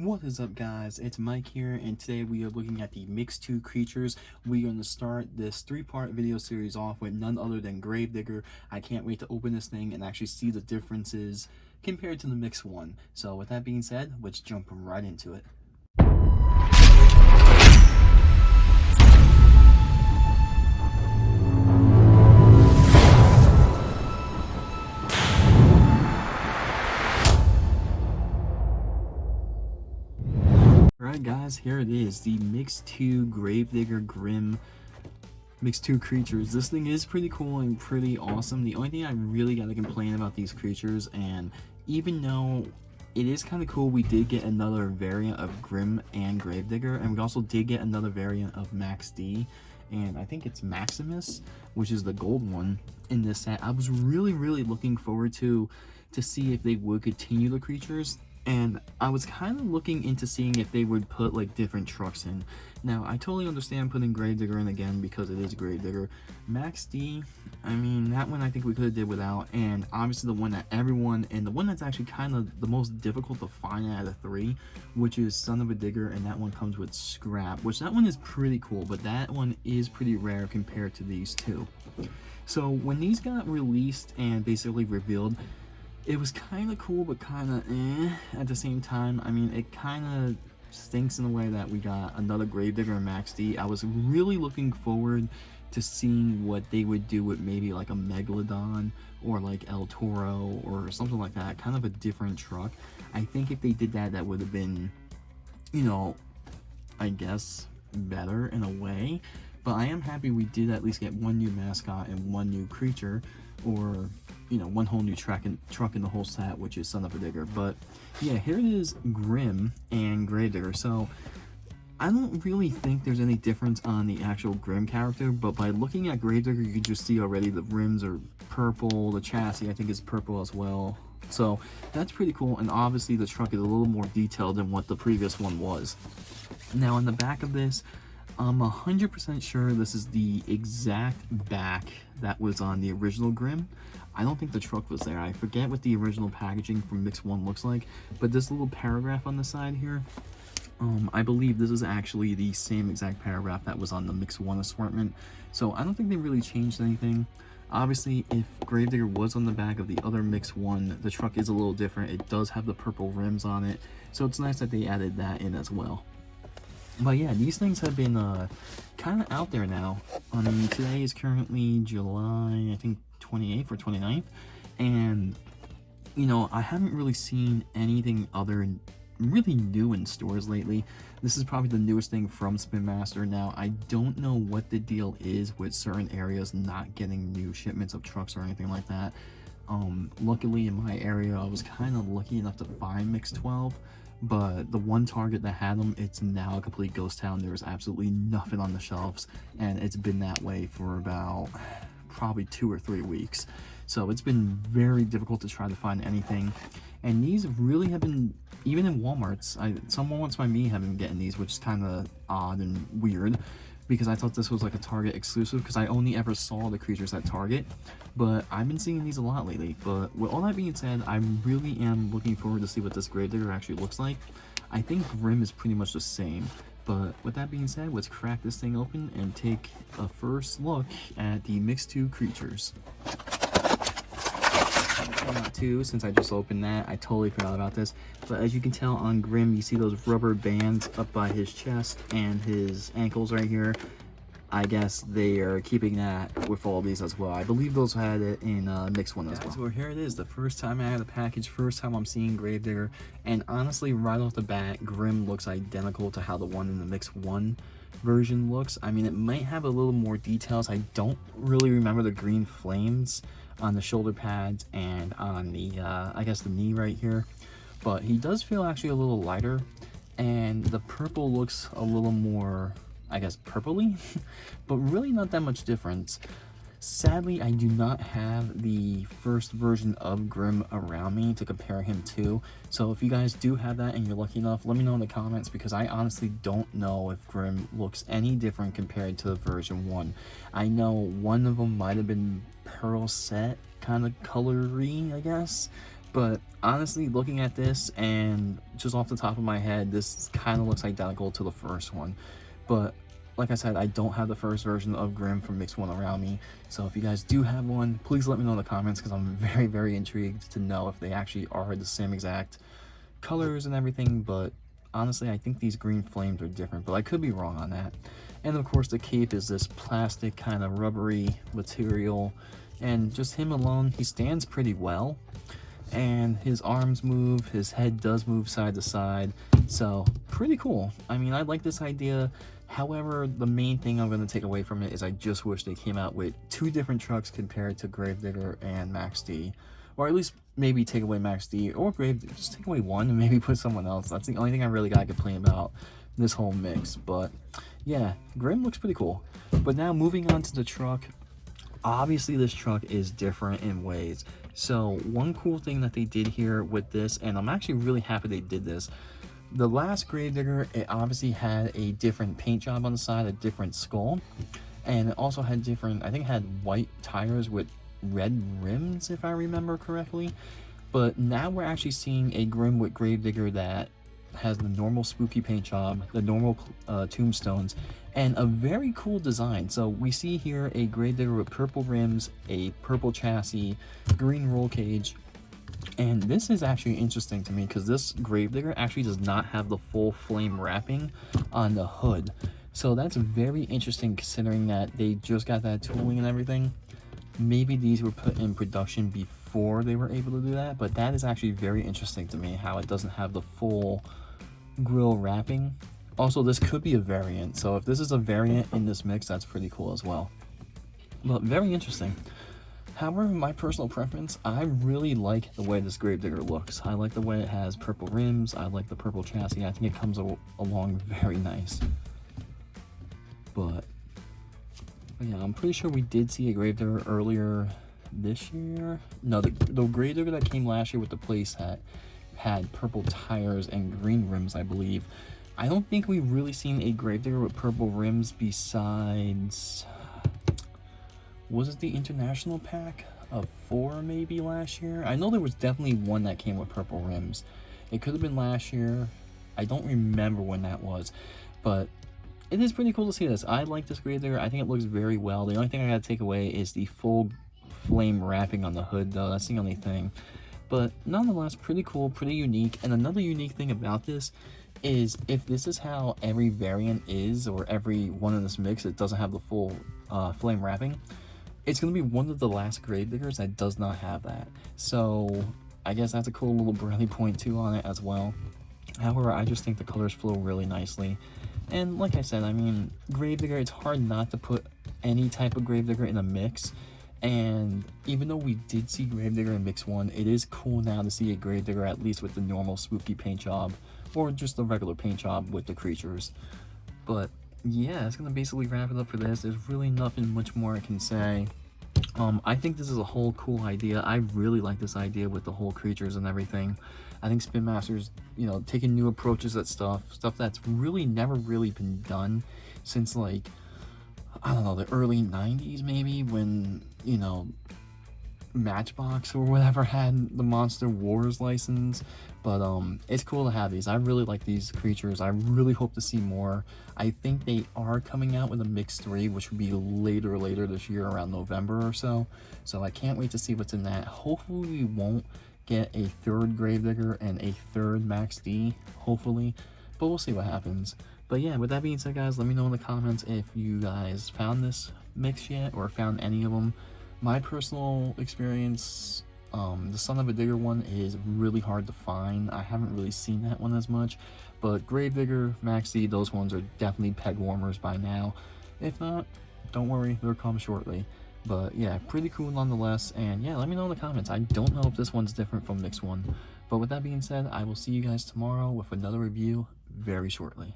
What is up, guys? It's Mike here, and today we are looking at the Mixed 2 creatures. We're going to start this 3-part video series off with none other than Gravedigger. I can't wait to open this thing and actually see the differences compared to the Mixed 1. So with that being said, let's jump right into it. Alright guys, here it is, the Mixed 2 Gravedigger Grim Mixed 2 creatures. This thing is pretty cool and pretty awesome. The only thing I really gotta complain about these creatures, and even though it is kind of cool, we did get another variant of Grim and Gravedigger, and we also did get another variant of Max D, and I think it's Maximus, which is the gold one in this set. I was really looking forward to see if they would continue the creatures. And I was kind of looking into seeing if they would put like different trucks in. Now, I totally understand putting Gravedigger in again because it is Gravedigger. Max D, I mean, that one I think we could have did without. And obviously the one that everyone, and the one that's actually kind of the most difficult to find out of the three, which is Son of a Digger, and that one comes with Scrap, which that one is pretty cool, but that one is pretty rare compared to these two. So when these got released and basically revealed, it was kind of cool, but kind of at the same time. I mean, it kind of stinks in a way that we got another Gravedigger and Max D. I was really looking forward to seeing what they would do with maybe like a Megalodon or like El Toro or something like that, kind of a different truck. I think if they did that, that would have been, you know, I guess better in a way. But I am happy we did at least get one new mascot and one new creature, or you know, one whole new truck in the whole set, which is Son of a Digger. But yeah, here it is, Grim and Gravedigger. So I don't really think there's any difference on the actual Grim character, but by looking at Gravedigger, you can just see already the rims are purple, the chassis I think is purple as well. So that's pretty cool, and obviously the truck is a little more detailed than what the previous one was. Now in the back of this, I'm 100% sure this is the exact back that was on the original Grim. I don't think the truck was there. I forget what the original packaging from Mix 1 looks like, but this little paragraph on the side here, I believe this is actually the same exact paragraph that was on the Mix 1 assortment. So I don't think they really changed anything. Obviously, if Gravedigger was on the back of the other Mix 1, the truck is a little different. It does have the purple rims on it, so it's nice that they added that in as well. But yeah, these things have been kind of out there now. I mean, today is currently July, I think 28th or 29th, and you know, I haven't really seen anything other really new in stores lately. This is probably the newest thing from Spinmaster. Now, I don't know what the deal is with certain areas not getting new shipments of trucks or anything like that. Luckily in my area, I was kind of lucky enough to find Mix 12. But the one Target that had them, it's now a complete ghost town. There's absolutely nothing on the shelves, and it's been that way for about probably 2 or 3 weeks. So it's been very difficult to try to find anything. And these really have been, even in Walmarts, some Walmarts by me have been getting these, which is kind of odd and weird, because I thought this was like a Target exclusive, because I only ever saw the creatures at Target, but I've been seeing these a lot lately. But with all that being said, I really am looking forward to see what this Gravedigger actually looks like. I think Grim is pretty much the same, but with that being said, let's crack this thing open and take a first look at the Mixed 2 creatures. Too, since I just opened that, I totally forgot about this, but as you can tell on Grim, you see those rubber bands up by his chest and his ankles right here. I guess they are keeping that with all these as well. I believe those had it in Mix 1 as well. So here it is, the first time I had the package, first time I'm seeing Gravedigger, and honestly, right off the bat, Grim looks identical to how the one in the Mix 1 version looks. I mean, it might have a little more details. I don't really remember the green flames on the shoulder pads and on the I guess the knee right here, but he does feel actually a little lighter, and the purple looks a little more, I guess, purpley, but really not that much difference. Sadly, I do not have the first version of Grim around me to compare him to, so if you guys do have that and you're lucky enough, let me know in the comments, because I honestly don't know if Grim looks any different compared to version 1. I know one of them might have been pearl set, kind of colory, I guess, But honestly, looking at this and just off the top of my head, this kind of looks identical to the first one. But like I said, I don't have the first version of Grimm from Mix 1 around me. So if you guys do have one, please let me know in the comments, because I'm very, very intrigued to know if they actually are the same exact colors and everything. But honestly, I think these green flames are different, but I could be wrong on that. And of course, the cape is this plastic kind of rubbery material, and just him alone, he stands pretty well. And his arms move, his head does move side to side, so pretty cool. I mean, I like this idea. However, the main thing I'm going to take away from it is I just wish they came out with 2 different trucks compared to Gravedigger and Max D. Or at least maybe take away Max D or Gravedigger, just take away one and maybe put someone else. That's the only thing I really got to complain about this whole mix. But yeah, Grimm looks pretty cool. But now moving on to the truck. Obviously this truck is different in ways. So one cool thing that they did here with this, and I'm actually really happy they did this, the last Gravedigger, it obviously had a different paint job on the side, a different skull, and it also had different, I think it had white tires with red rims, if I remember correctly. But now we're actually seeing a Grimm with Gravedigger that has the normal spooky paint job, the normal tombstones, and a very cool design. So we see here a Gravedigger with purple rims, a purple chassis, green roll cage, and this is actually interesting to me because this Gravedigger actually does not have the full flame wrapping on the hood. So that's very interesting considering that they just got that tooling and everything. Maybe these were put in production before they were able to do that, but that is actually very interesting to me, how it doesn't have the full grill wrapping. Also, this could be a variant, so if this is a variant in this mix, that's pretty cool as well. But very interesting. However, my personal preference, I really like the way this Gravedigger looks. I like the way it has purple rims, I like the purple chassis, I think it comes along very nice. But yeah, I'm pretty sure we did see a Gravedigger earlier this year. No, the Gravedigger that came last year with the playset had purple tires and green rims, I believe. I don't think we've really seen a Gravedigger with purple rims besides, was it the international pack of 4 maybe last year? I know there was definitely one that came with purple rims. It could have been last year. I don't remember when that was, but it is pretty cool to see this. I like this Gravedigger. I think it looks very well. The only thing I gotta take away is the full flame wrapping on the hood, though. That's the only thing. But nonetheless, pretty cool, pretty unique. And another unique thing about this is if this is how every variant is, or every one in this mix, it doesn't have the full flame wrapping, it's going to be one of the last Gravediggers that does not have that. So I guess that's a cool little brownie point too on it as well. However, I just think the colors flow really nicely. And like I said, I mean, Gravedigger, it's hard not to put any type of Gravedigger in a mix. And even though we did see Gravedigger in Mix 1, it is cool now to see a Gravedigger at least with the normal spooky paint job, or just the regular paint job with the creatures. But yeah, it's gonna basically wrap it up for this. There's really nothing much more I can say. I think this is a whole cool idea. I really like this idea with the whole creatures and everything. I think Spinmaster's, you know, taking new approaches at stuff that's really never really been done since, like, I don't know, the early 90s maybe, when, you know, Matchbox or whatever had the Monster Wars license. But it's cool to have these. I really like these creatures. I really hope to see more. I think they are coming out with a Mix 3, which would be later this year, around November or so. So I can't wait to see what's in that. Hopefully we won't get a 3rd Gravedigger and a 3rd Max D, hopefully, but we'll see what happens. But yeah, with that being said, guys, let me know in the comments if you guys found this mix yet, or found any of them. My personal experience, the Son of a Digger one is really hard to find. I haven't really seen that one as much, but Gravedigger, Max D, those ones are definitely peg warmers by now. If not, don't worry, they'll come shortly. But yeah, pretty cool nonetheless. And yeah, let me know in the comments. I don't know if this one's different from Mix 1. But with that being said, I will see you guys tomorrow with another review very shortly.